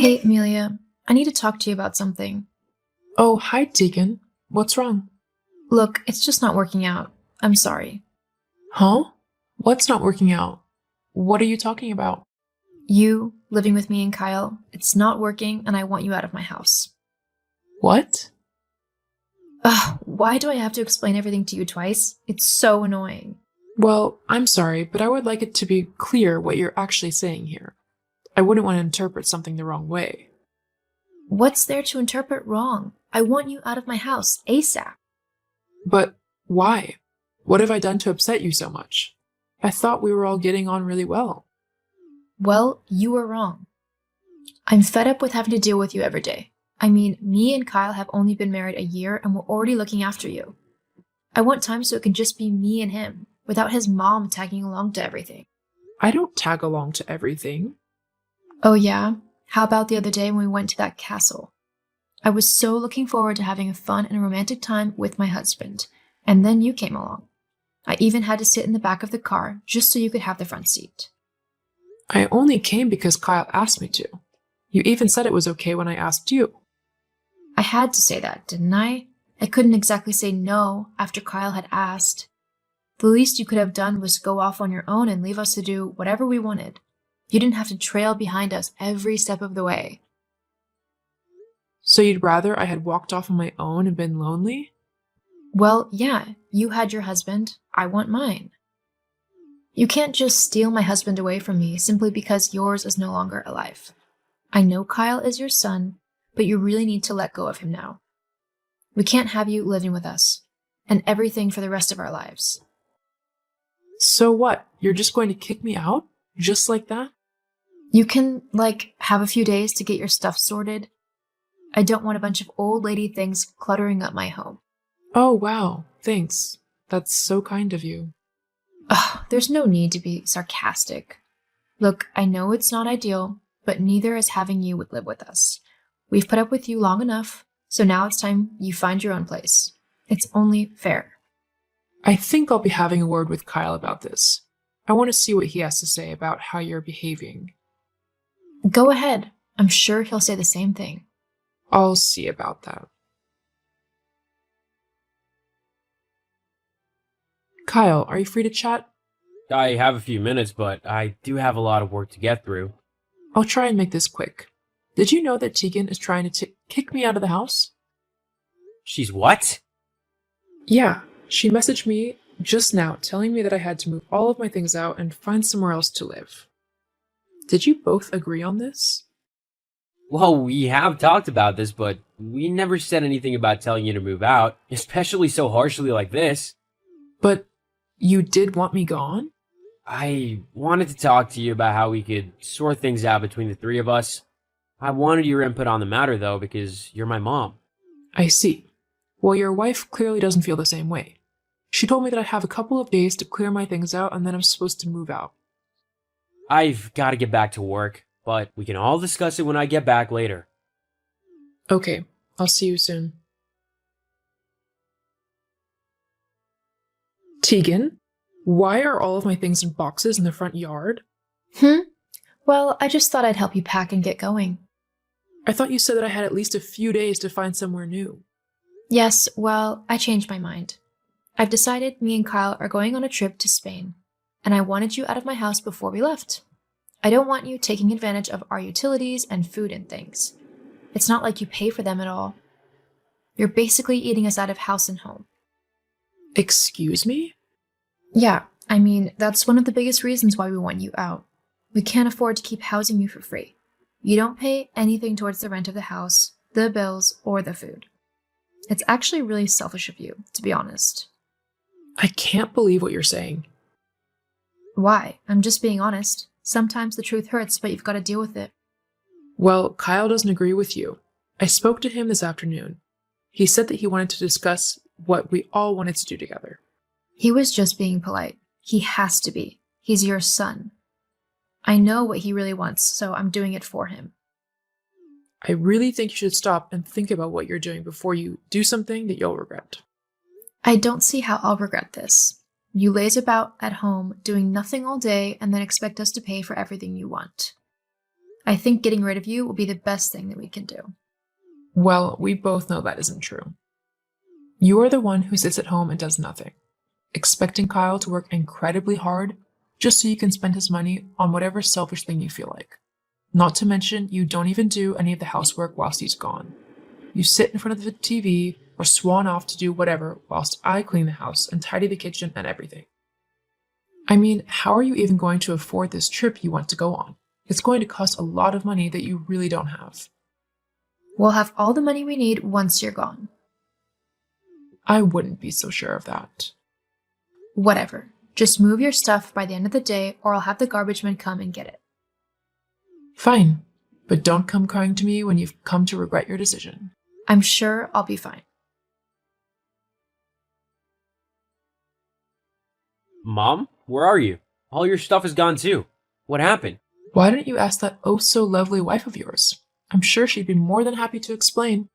Hey, Amelia, I need to talk to you about something. Oh, hi, Deacon. What's wrong? Look, it's just not working out. I'm sorry. Huh? What's not working out? What are you talking about? You, living with me and Kyle, it's not working, and I want you out of my house. What? Ugh, why do I have to explain everything to you twice? It's so annoying. Well, I'm sorry, but I would like it to be clear what you're actually saying here. I wouldn't want to interpret something the wrong way. What's there to interpret wrong? I want you out of my house, ASAP. But why? What have I done to upset you so much? I thought we were all getting on really well. Well, you were wrong. I'm fed up with having to deal with you every day. I mean, me and Kyle have only been married a year, and we're already looking after you. I want time so it can just be me and him, without his mom tagging along to everything. I don't tag along to everything. Oh, yeah? How about the other day when we went to that castle? I was so looking forward to having a fun and romantic time with my husband, and then you came along. I even had to sit in the back of the car just so you could have the front seat. I only came because Kyle asked me to. You even said it was okay when I asked you. I had to say that, didn't I? I couldn't exactly say no after Kyle had asked. The least you could have done was go off on your own and leave us to do whatever we wanted. You didn't have to trail behind us every step of the way. So you'd rather I had walked off on my own and been lonely? Well, yeah, you had your husband. I want mine. You can't just steal my husband away from me simply because yours is no longer alive. I know Kyle is your son, but you really need to let go of him now. We can't have you living with us, and everything for the rest of our lives. So what? You're just going to kick me out? Just like that? You can, have a few days to get your stuff sorted. I don't want a bunch of old lady things cluttering up my home. Oh, wow. Thanks. That's so kind of you. Ugh, there's no need to be sarcastic. Look, I know it's not ideal, but neither is having you live with us. We've put up with you long enough, so now it's time you find your own place. It's only fair. I think I'll be having a word with Kyle about this. I want to see what he has to say about how you're behaving. Go ahead. I'm sure he'll say the same thing. I'll see about that. Kyle, are you free to chat? I have a few minutes, but I do have a lot of work to get through. I'll try and make this quick. Did you know that Tegan is trying to kick me out of the house? She's what? Yeah, she messaged me just now telling me that I had to move all of my things out and find somewhere else to live. Did you both agree on this? Well, we have talked about this, but we never said anything about telling you to move out, especially so harshly like this. But you did want me gone? I wanted to talk to you about how we could sort things out between the three of us. I wanted your input on the matter, though, because you're my mom. I see. Well, your wife clearly doesn't feel the same way. She told me that I have a couple of days to clear my things out and then I'm supposed to move out. I've got to get back to work, but we can all discuss it when I get back later. Okay, I'll see you soon. Tegan, why are all of my things in boxes in the front yard? Well, I just thought I'd help you pack and get going. I thought you said that I had at least a few days to find somewhere new. Yes, well, I changed my mind. I've decided me and Kyle are going on a trip to Spain, and I wanted you out of my house before we left. I don't want you taking advantage of our utilities and food and things. It's not like you pay for them at all. You're basically eating us out of house and home. Excuse me? Yeah, I mean, that's one of the biggest reasons why we want you out. We can't afford to keep housing you for free. You don't pay anything towards the rent of the house, the bills, or the food. It's actually really selfish of you, to be honest. I can't believe what you're saying. Why? I'm just being honest. Sometimes the truth hurts, but you've got to deal with it. Well, Kyle doesn't agree with you. I spoke to him this afternoon. He said that he wanted to discuss what we all wanted to do together. He was just being polite. He has to be. He's your son. I know what he really wants, so I'm doing it for him. I really think you should stop and think about what you're doing before you do something that you'll regret. I don't see how I'll regret this. You laze about at home, doing nothing all day, and then expect us to pay for everything you want. I think getting rid of you will be the best thing that we can do. Well, we both know that isn't true. You are the one who sits at home and does nothing, expecting Kyle to work incredibly hard just so you can spend his money on whatever selfish thing you feel like. Not to mention, you don't even do any of the housework whilst he's gone. You sit in front of the TV or swan off to do whatever whilst I clean the house and tidy the kitchen and everything. I mean, how are you even going to afford this trip you want to go on? It's going to cost a lot of money that you really don't have. We'll have all the money we need once you're gone. I wouldn't be so sure of that. Whatever. Just move your stuff by the end of the day, or I'll have the garbage man come and get it. Fine, but don't come crying to me when you've come to regret your decision. I'm sure I'll be fine. Mom, where are you? All your stuff is gone too. What happened? Why didn't you ask that oh so lovely wife of yours? I'm sure she'd be more than happy to explain.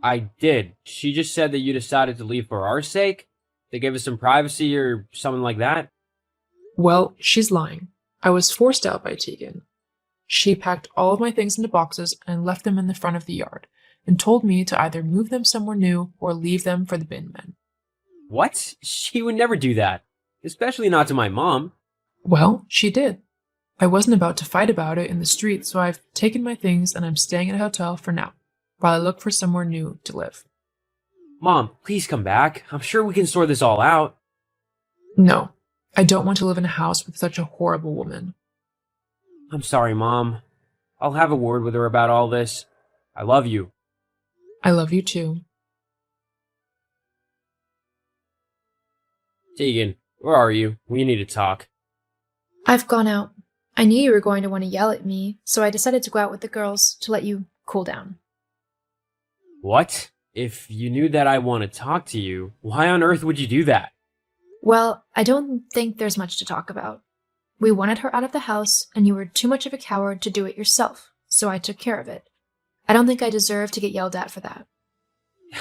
I did. She just said that you decided to leave for our sake? They gave us some privacy or something like that? Well, she's lying. I was forced out by Tegan. She packed all of my things into boxes and left them in the front of the yard, and told me to either move them somewhere new or leave them for the bin men. What? She would never do that. Especially not to my mom. Well, she did. I wasn't about to fight about it in the street, so I've taken my things and I'm staying at a hotel for now, while I look for somewhere new to live. Mom, please come back. I'm sure we can sort this all out. No, I don't want to live in a house with such a horrible woman. I'm sorry, Mom. I'll have a word with her about all this. I love you. I love you too. Tegan, where are you? We need to talk. I've gone out. I knew you were going to want to yell at me, so I decided to go out with the girls to let you cool down. What? If you knew that I want to talk to you, why on earth would you do that? Well, I don't think there's much to talk about. We wanted her out of the house, and you were too much of a coward to do it yourself, so I took care of it. I don't think I deserve to get yelled at for that.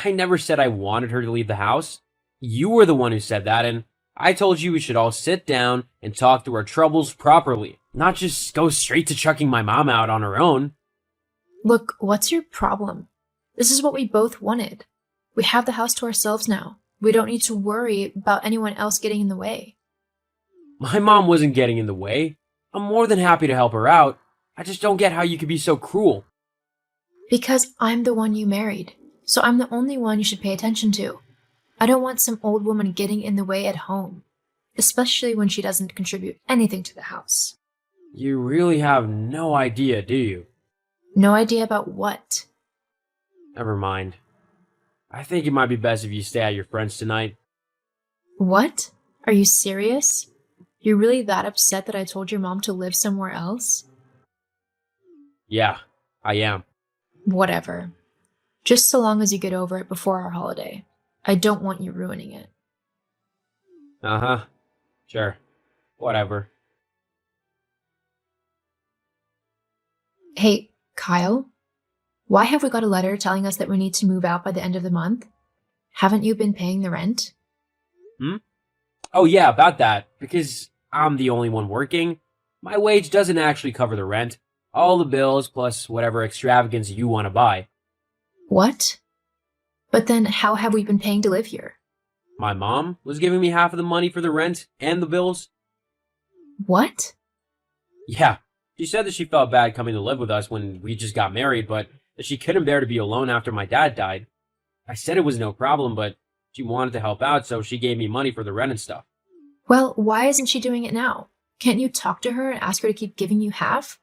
I never said I wanted her to leave the house. You were the one who said that, and I told you we should all sit down and talk through our troubles properly, not just go straight to chucking my mom out on her own. Look, what's your problem? This is what we both wanted. We have the house to ourselves now. We don't need to worry about anyone else getting in the way. My mom wasn't getting in the way. I'm more than happy to help her out. I just don't get how you could be so cruel. Because I'm the one you married, so I'm the only one you should pay attention to. I don't want some old woman getting in the way at home, especially when she doesn't contribute anything to the house. You really have no idea, do you? No idea about what? Never mind. I think it might be best if you stay at your friend's tonight. What? Are you serious? You're really that upset that I told your mom to live somewhere else? Yeah, I am. Whatever. Just so long as you get over it before our holiday. I don't want you ruining it. Uh-huh. Sure. Whatever. Hey, Kyle? Why have we got a letter telling us that we need to move out by the end of the month? Haven't you been paying the rent? Oh yeah, about that. Because I'm the only one working, my wage doesn't actually cover the rent. All the bills plus whatever extravagance you want to buy. What? But then how have we been paying to live here? My mom was giving me half of the money for the rent and the bills. What? Yeah, she said that she felt bad coming to live with us when we just got married, but that she couldn't bear to be alone after my dad died. I said it was no problem, but she wanted to help out, so she gave me money for the rent and stuff. Well, why isn't she doing it now? Can't you talk to her and ask her to keep giving you half?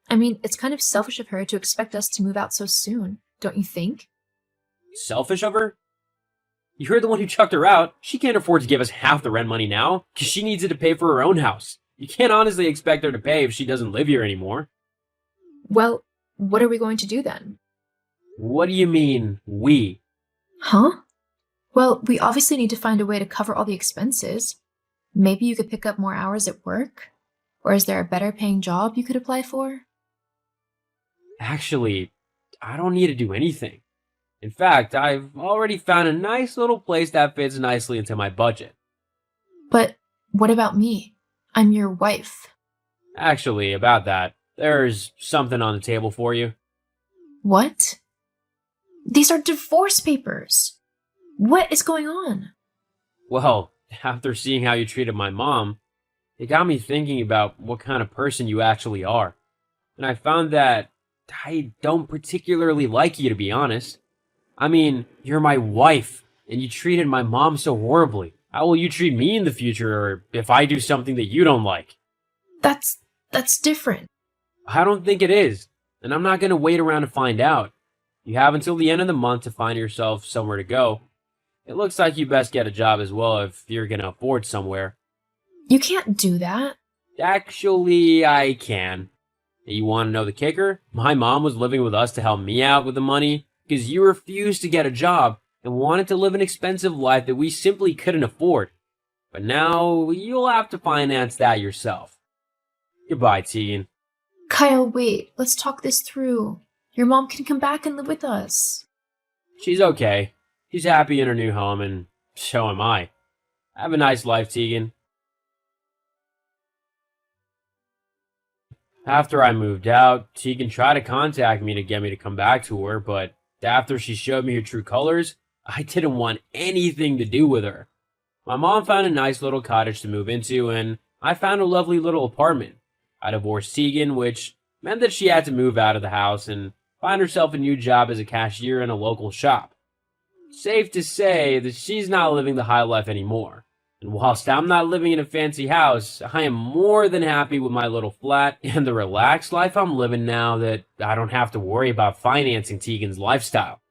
I mean, it's kind of selfish of her to expect us to move out so soon, don't you think? Selfish of her? You're the one who chucked her out. She can't afford to give us half the rent money now, because she needs it to pay for her own house. You can't honestly expect her to pay if she doesn't live here anymore. Well, what are we going to do then? What do you mean, we? Huh? Well, we obviously need to find a way to cover all the expenses. Maybe you could pick up more hours at work? Or is there a better paying job you could apply for? Actually, I don't need to do anything. In fact, I've already found a nice little place that fits nicely into my budget. But what about me? I'm your wife. Actually, about that, There's something on the table for you. What? These are divorce papers. What is going on? Well, after seeing how you treated my mom, it got me thinking about what kind of person you actually are. And I found that I don't particularly like you, to be honest. I mean, you're my wife, and you treated my mom so horribly. How will you treat me in the future, or if I do something that you don't like? That's different. I don't think it is, and I'm not going to wait around to find out. You have until the end of the month to find yourself somewhere to go. It looks like you best get a job as well if you're going to afford somewhere. You can't do that. Actually, I can. You want to know the kicker? My mom was living with us to help me out with the money because you refused to get a job and wanted to live an expensive life that we simply couldn't afford. But now you'll have to finance that yourself. Goodbye, Tegan. Kyle, wait. Let's talk this through. Your mom can come back and live with us. She's okay. She's happy in her new home, and so am I. Have a nice life, Tegan. After I moved out, Tegan tried to contact me to get me to come back to her, but after she showed me her true colors, I didn't want anything to do with her. My mom found a nice little cottage to move into, and I found a lovely little apartment. I divorced Tegan, which meant that she had to move out of the house and find herself a new job as a cashier in a local shop. Safe to say that she's not living the high life anymore. And whilst I'm not living in a fancy house, I am more than happy with my little flat and the relaxed life I'm living now that I don't have to worry about financing Tegan's lifestyle.